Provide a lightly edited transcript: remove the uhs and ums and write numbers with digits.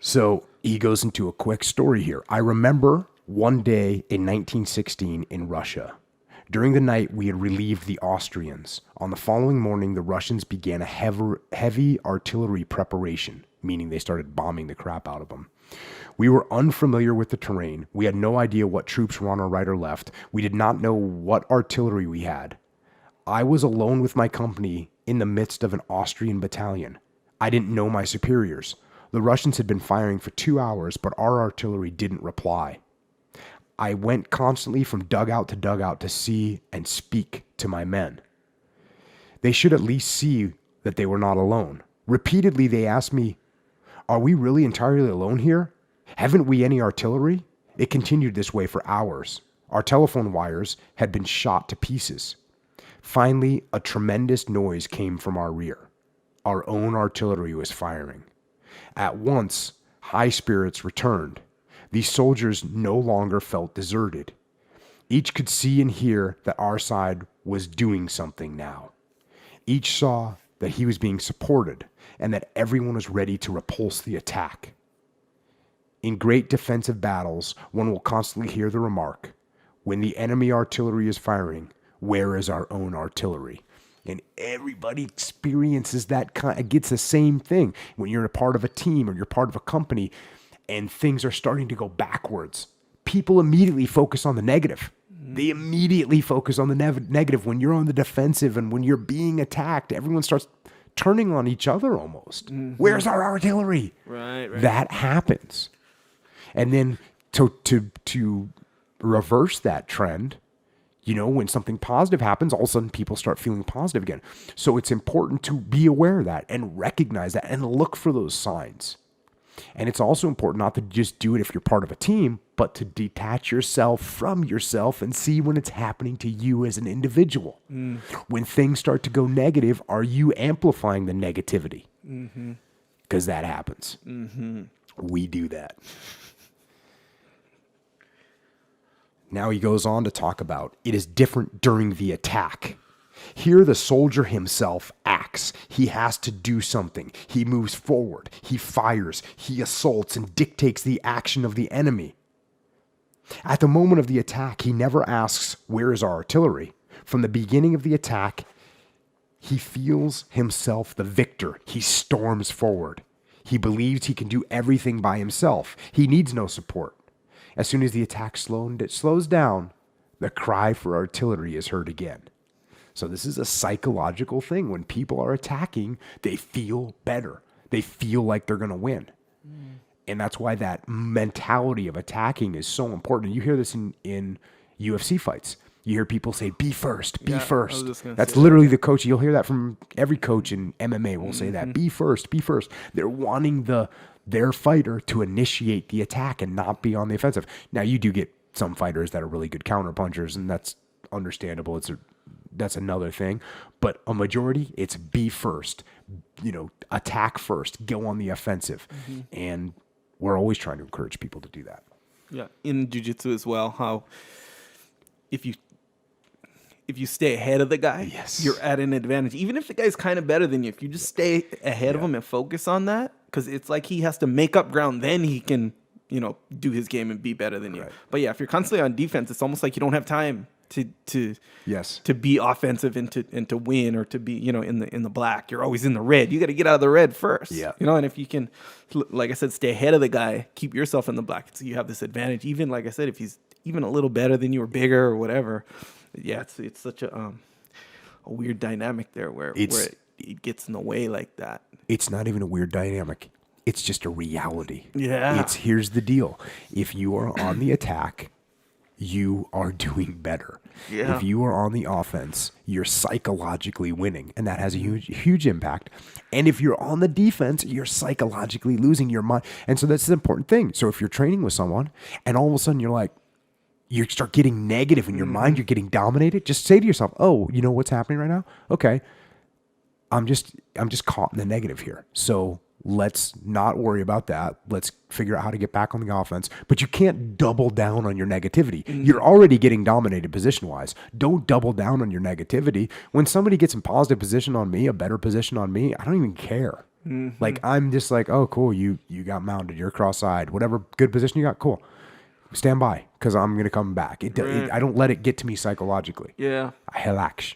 So he goes into a quick story here. I remember one day in 1916 in Russia. During the night, we had relieved the Austrians. On the following morning, the Russians began a heavy artillery preparation, meaning they started bombing the crap out of them. We were unfamiliar with the terrain. We had no idea what troops were on our right or left. We did not know what artillery we had. I was alone with my company in the midst of an Austrian battalion. I didn't know my superiors. The Russians had been firing for 2 hours, but our artillery didn't reply. I went constantly from dugout to see and speak to my men. They should at least see that they were not alone. Repeatedly, they asked me, "Are we really entirely alone here? Haven't we any artillery?" It continued this way for hours. Our telephone wires had been shot to pieces. Finally, a tremendous noise came from our rear. Our own artillery was firing. At once, high spirits returned. These soldiers no longer felt deserted. Each could see and hear that our side was doing something now. Each saw that he was being supported and that everyone was ready to repulse the attack. In great defensive battles, one will constantly hear the remark, "When the enemy artillery is firing, where is our own artillery?" And everybody experiences that gets the same thing. When you're a part of a team or you're part of a company and things are starting to go backwards, people immediately focus on the negative. They immediately focus on the negative. When you're on the defensive and when you're being attacked, everyone starts turning on each other almost. Where's our artillery? Right. That happens. And then to reverse that trend, when something positive happens, all of a sudden people start feeling positive again. So it's important to be aware of that and recognize that and look for those signs. And it's also important not to just do it if you're part of a team, but to detach yourself from yourself and see when it's happening to you as an individual. When things start to go negative, are you amplifying the negativity? Because that happens. We do that. Now he goes on to talk about it is different during the attack. Here the soldier himself acts. He has to do something. He moves forward. He fires. He assaults and dictates the action of the enemy. At the moment of the attack, he never asks, "Where is our artillery?" From the beginning of the attack, he feels himself the victor. He storms forward. He believes he can do everything by himself. He needs no support. As soon as the attack slows down, the cry for artillery is heard again. So this is a psychological thing. When people are attacking, they feel better. They feel like they're going to win. And that's why that mentality of attacking is so important. You hear this in UFC fights. You hear people say, "Be first, be first." That's literally the coach. You'll hear that from every coach in MMA will say that. Be first, be first. They're wanting their fighter to initiate the attack and not be on the offensive. Now, you do get some fighters that are really good counter punchers, and that's understandable. That's another thing. But a majority, it's be first. Attack first. Go on the offensive. And we're always trying to encourage people to do that. Yeah, in jiu-jitsu as well, how if you stay ahead of the guy, you're at an advantage. Even if the guy's kind of better than you, if you just stay ahead of him and focus on that, because it's like he has to make up ground, then he can, do his game and be better than you. Right. But yeah, if you're constantly on defense, it's almost like you don't have time to be offensive and to win or to be in the black. You're always in the red. You got to get out of the red first. Yeah. And if you can, like I said, stay ahead of the guy, keep yourself in the black, so you have this advantage. Even like I said, if he's even a little better than you or bigger or whatever, it's such a weird dynamic there where it gets in the way like that. It's not even a weird dynamic. It's just a reality. Yeah. Here's the deal. If you are on the attack, you are doing better. Yeah. If you are on the offense, you're psychologically winning, and that has a huge impact. And if you're on the defense, you're psychologically losing your mind. And so that's an important thing. So if you're training with someone and all of a sudden you start getting negative in your mind, you're getting dominated, just say to yourself, "Oh, you know what's happening right now? Okay. I'm just caught in the negative here. So Let's not worry about that. Let's figure out how to get back on the offense. But you can't double down on your negativity. You're already getting dominated position-wise. Don't double down on your negativity. When somebody gets in positive position on me, a better position on me, I don't even care. Like, I'm just like, oh, cool, you got mounted. You're cross-eyed. Whatever good position you got, cool. Stand by, because I'm going to come back. I don't let it get to me psychologically. Yeah. I relax.